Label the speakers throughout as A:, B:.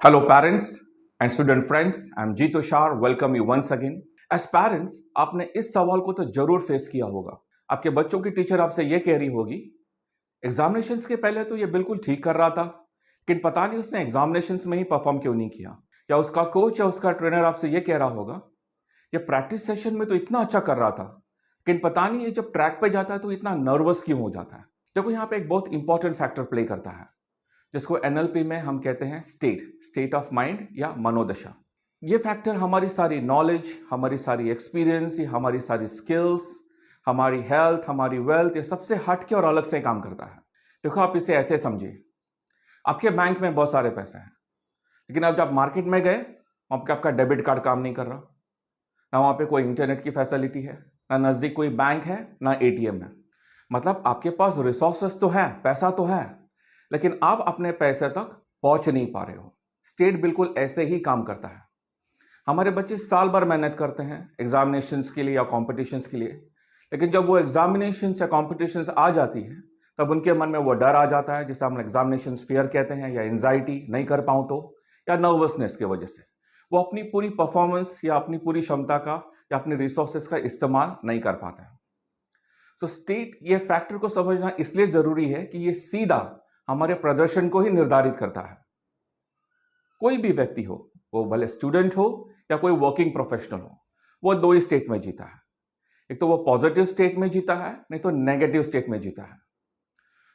A: Hello, parents and student friends. I'm Jeet Tushar. Welcome you once again. As parents, आपने इस सवाल को तो जरूर फेस किया होगा। आपके बच्चों की टीचर आपसे ये कह रही होगी, एग्जामिनेशंस के पहले तो ये बिल्कुल ठीक कर रहा था, लेकिन पता नहीं उसने एग्जामिनेशंस में ही परफॉर्म क्यों नहीं किया। या उसका कोच या उसका ट्रेनर आपसे ये कह रहा होगा, ये प्रैक्टिस सेशन में तो इतना अच्छा कर रहा था, लेकिन पता नहीं ये जब ट्रैक पे जाता है तो इतना नर्वस क्यों हो जाता है। देखो, यहाँ पे एक बहुत इंपॉर्टेंट फैक्टर प्ले करता है, जिसको एनएलपी में हम कहते हैं स्टेट ऑफ माइंड या मनोदशा। ये फैक्टर हमारी सारी नॉलेज, हमारी सारी एक्सपीरियंस, हमारी सारी स्किल्स, हमारी हेल्थ, हमारी वेल्थ, ये सबसे हटके और अलग से काम करता है। देखो, आप इसे ऐसे समझिए, आपके बैंक में बहुत सारे पैसे हैं, लेकिन अब जब मार्केट में गए, वहां पे आपका डेबिट कार्ड काम नहीं कर रहा, ना वहां पे कोई इंटरनेट की फैसिलिटी है, ना नजदीक कोई बैंक है, ना एटीएम है। मतलब आपके पास रिसोर्सेस तो है, पैसा तो है, लेकिन आप अपने पैसे तक पहुंच नहीं पा रहे हो। स्टेट बिल्कुल ऐसे ही काम करता है। हमारे बच्चे साल भर मेहनत करते हैं एग्जामिनेशंस के लिए या कॉम्पिटिशन्स के लिए, लेकिन जब वो एग्जामिनेशंस या कॉम्पिटिशन्स आ जाती है, तब उनके मन में वो डर आ जाता है, जिसे हम एग्जामिनेशंस फियर कहते हैं, या एंजाइटी, नहीं कर पाऊं तो, या नर्वसनेस की वजह से वो अपनी पूरी परफॉर्मेंस या अपनी पूरी क्षमता का या अपने रिसोर्सेस का इस्तेमाल नहीं कर पाते हैं। सो स्टेट ये फैक्टर को समझना इसलिए जरूरी है कि ये सीधा हमारे प्रदर्शन को ही निर्धारित करता है। कोई भी व्यक्ति हो, वो भले स्टूडेंट हो या कोई वर्किंग प्रोफेशनल हो, वो दो ही स्टेट में जीता है। एक तो वो पॉजिटिव स्टेट में जीता है, नहीं तो नेगेटिव स्टेट में जीता है।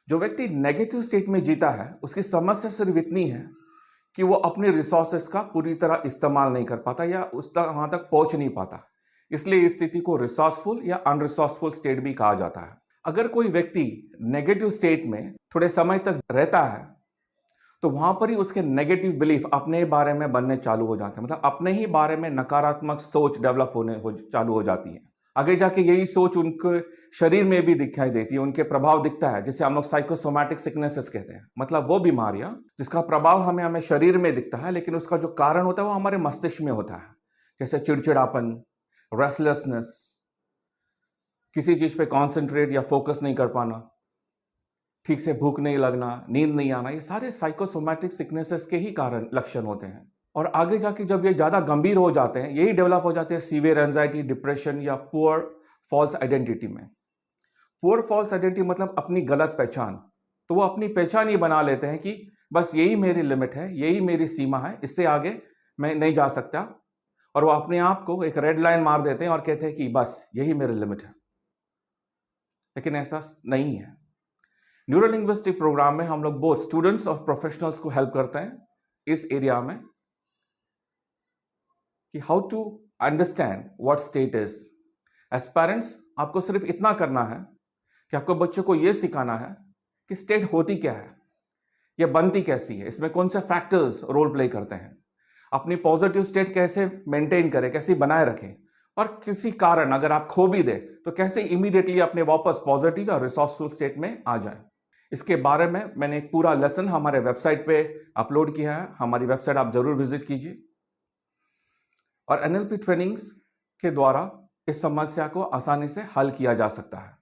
A: जो व्यक्ति नेगेटिव स्टेट में जीता है, उसकी समस्या सिर्फ इतनी है कि वो अपने रिसोर्सेस का पूरी तरह इस्तेमाल नहीं कर पाता या उस तक वहां तक पहुंच नहीं पाता। इसलिए इस स्थिति को रिसोर्सफुल या अनरिसोर्सफुल स्टेट भी कहा जाता है। अगर कोई व्यक्ति नेगेटिव स्टेट में थोड़े समय तक रहता है, तो वहां पर ही उसके नेगेटिव बिलीफ अपने बारे में बनने चालू हो जाते हैं। मतलब अपने ही बारे में नकारात्मक सोच डेवलप चालू हो जाती है। आगे जाके यही सोच उनके शरीर में भी दिखाई देती है, उनके प्रभाव दिखता है, जिसे हम लोग साइकोसोमैटिक सिकनेसेस कहते हैं। मतलब वो बीमारियां जिसका प्रभाव हमें शरीर में दिखता है, लेकिन उसका जो कारण होता है वो हमारे मस्तिष्क में होता है। जैसे चिड़चिड़ापन, रेस्टलेसनेस, किसी चीज पे कॉन्सेंट्रेट या फोकस नहीं कर पाना, ठीक से भूख नहीं लगना, नींद नहीं आना, ये सारे साइकोसोमैटिक सिकनेसेस के ही कारण लक्षण होते हैं। और आगे जाके जब ये ज्यादा गंभीर हो जाते हैं, यही डेवलप हो जाते हैं सीवियर एंजाइटी, डिप्रेशन या पुअर फॉल्स आइडेंटिटी में। पुअर फॉल्स आइडेंटिटी मतलब अपनी गलत पहचान। तो वो अपनी पहचान ही बना लेते हैं कि बस यही मेरी लिमिट है, यही मेरी सीमा है, इससे आगे मैं नहीं जा सकता। और वो अपने आप को एक रेड लाइन मार देते हैं और कहते हैं कि बस यही मेरी लिमिट है। लेकिन ऐसा नहीं है। न्यूरो लिंग्विस्टिक प्रोग्राम में हम लोग बोथ स्टूडेंट्स और प्रोफेशनल्स को हेल्प करते हैं इस एरिया में कि how to understand what state is. As parents, आपको सिर्फ इतना करना है कि आपको बच्चों को यह सिखाना है कि स्टेट होती क्या है, यह बनती कैसी है, इसमें कौन से फैक्टर्स रोल प्ले करते हैं, अपनी पॉजिटिव स्टेट कैसे मेंटेन करें, कैसे बनाए रखें, और किसी कारण अगर आप खो भी दे तो कैसे इमीडिएटली अपने वापस पॉजिटिव और रिसोर्सफुल स्टेट में आ जाए। इसके बारे में मैंने एक पूरा लेसन हमारे वेबसाइट पे अपलोड किया है। हमारी वेबसाइट आप जरूर विजिट कीजिए। और एनएलपी ट्रेनिंग्स के द्वारा इस समस्या को आसानी से हल किया जा सकता है।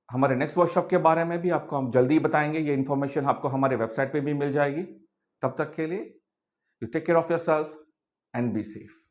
A: हमारे नेक्स्ट वर्कशॉप के बारे में भी आपको हम जल्दी बताएंगे। ये इंफॉर्मेशन आपको हमारे वेबसाइट पे भी मिल जाएगी। तब तक के लिए you take care of yourself and be safe.